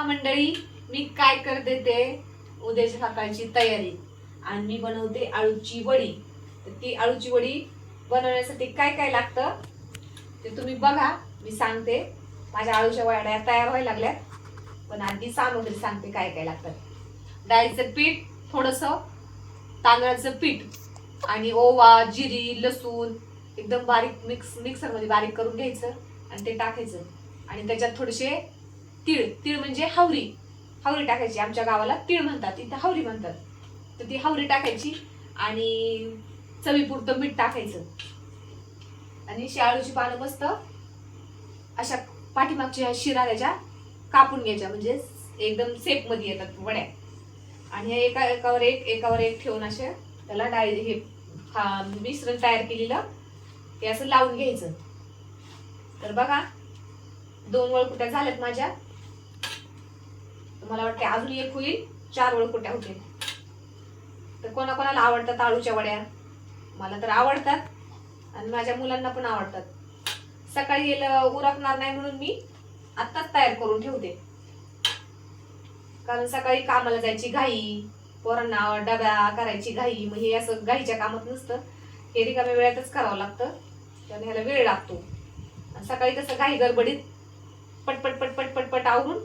मंडळी, मी काय करते ते उद्याच्या सकाळची तयारी आणि मी बनवते आळूची वडी। तर ती आळूची वडी बनवण्यासाठी काय काय लागतं ते तुम्ही बघा, मी सांगते। माझ्या आळूच्या वड्या तयार व्हायला लागल्यात, पण आधी सामग्री सांगते काय काय लागतं। डाळीचं पीठ, थोडंसं तांदळाचं पीठ आणि ओवा, जिरी, लसूण एकदम बारीक मिक्सर मध्ये बारीक करून घ्यायचं आणि ते टाकायचं। आणि त्याच्यात थोडेसे तीळ, तीळ म्हणजे हावरी, हावरी टाकायची। आमच्या गावाला तीळ म्हणतात, इथे हावरी म्हणतात। तर ती हावरी टाकायची आणि चवीपुरतं मीठ टाकायचं आणि आळूची पानं मस्त अशा पाठीमागच्या शिरा त्याच्या कापून घ्यायच्या, म्हणजे एकदम सेप मध्ये येतात वड्या। आणि हे एकावर एक ठेवून असे त्याला डाळी हे मिश्रण तयार केलेलं हे असं लावून घ्यायचं। तर बघा 2 वळकुट्या झाल्यात माझ्या, मला वाटते अजून एक होईल, 4 वळकुट्या होतील। तर कोणाकोणाला आवडतात आळूच्या वड्या, मला तर आवडतात आणि माझ्या मुलांना पण आवडतात। सकाळी गेलं उरकणार नाही म्हणून मी आत्ताच तयार करून ठेवते, कारण सकाळी कामाला जायची घाई, पोरांना डब्या करायची घाई, मग हे असं घाईच्या कामात नसतं, हे रिकाम्या वेळातच करावं लागतं, त्याने ह्याला वेळ लागतो। सकाळी कसं घाई गडबडीत पटपट पटपट पटपट आवरून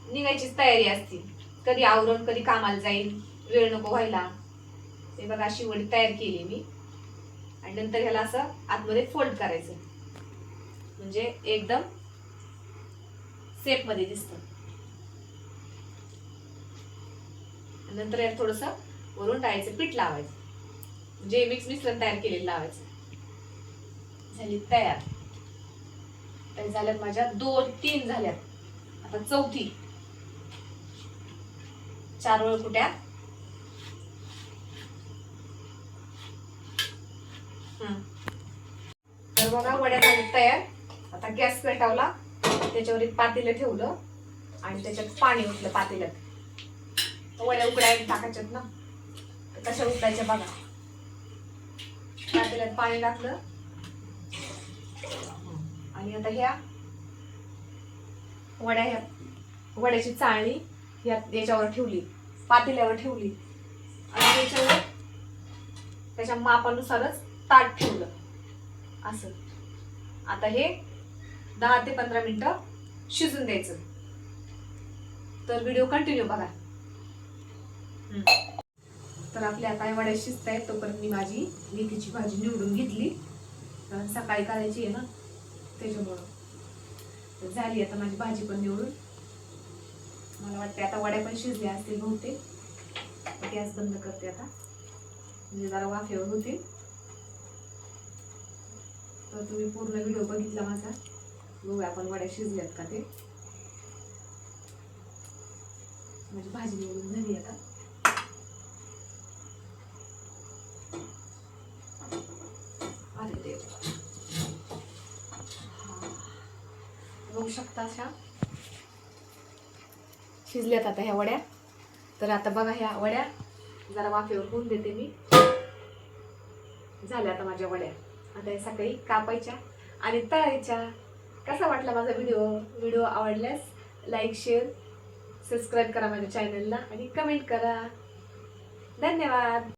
निघायचीच तयारी असते, कधी आवरून कधी कामाला जाईल, वेळ नको व्हायला। ते बघा अशी वडी तयार केली मी आणि नंतर ह्याला असं आतमध्ये फोल्ड करायचं, म्हणजे एकदम सेप मध्ये दिसतं। नंतर यात थोडस वरून डाळीचं पीठ लावायचं, जे मिश्रण तयार केलेलं लावायचं। झाली तयार। तर झाल्यात माझ्या 2-3 झाल्यात, आता चौथी, 4 वळकुट्या। तर बघा वड्या झाल्यात तयार। आता गॅस पेटवला, त्याच्यावर एक पातेलं ठेवलं आणि त्याच्यात पाणी ओतलं पातेल्यात। वड्या उकडायला टाकायच्यात ना, तर कशा उकडायच्या बघा। पातेल्यात पाणी टाकलं आणि आता ह्या वड्याची चाळणी याच्यावर ठेवली, पातेल्यावर ठेवली आणि त्याच्यावर त्याच्या मापानुसारच ताट ठेवलं असं। आता हे 10 ते 15 मिनिटं शिजून द्यायचं। तर व्हिडिओ कंटिन्यू बघा। तर आपल्या आता वड्या शिजतायत, तोपर्यंत मी माझी मेथीची भाजी निवडून घेतली, कारण सकाळी करायची आहे ना त्याच्यामुळं। तर झाली आता माझी भाजी पण निवडून, मला वाटते आता वड्या पण शिजल्या असतील बहुतेक। गॅस बंद करते आता, म्हणजे जरा वाफेवर होतील। तर तुम्ही पूर्ण व्हिडिओ बघितला माझा, बघूया आपण वड्या शिजल्यात का ते। माझी भाजी निवडून झाली आता। अरे देव, बघू शकता अशा शिजल्यात आता ह्या वड्या। तर आता बघा ह्या वड्या जरा वाफेवर होऊन देते मी। झाल्या आता माझ्या वड्या, आता हे सकाळी कापायच्या आणि तळायच्या। कसा वाटला माझा व्हिडिओ आवडल्यास लाईक, शेअर, सबस्क्राईब करा माझ्या चॅनलला आणि कमेंट करा। धन्यवाद।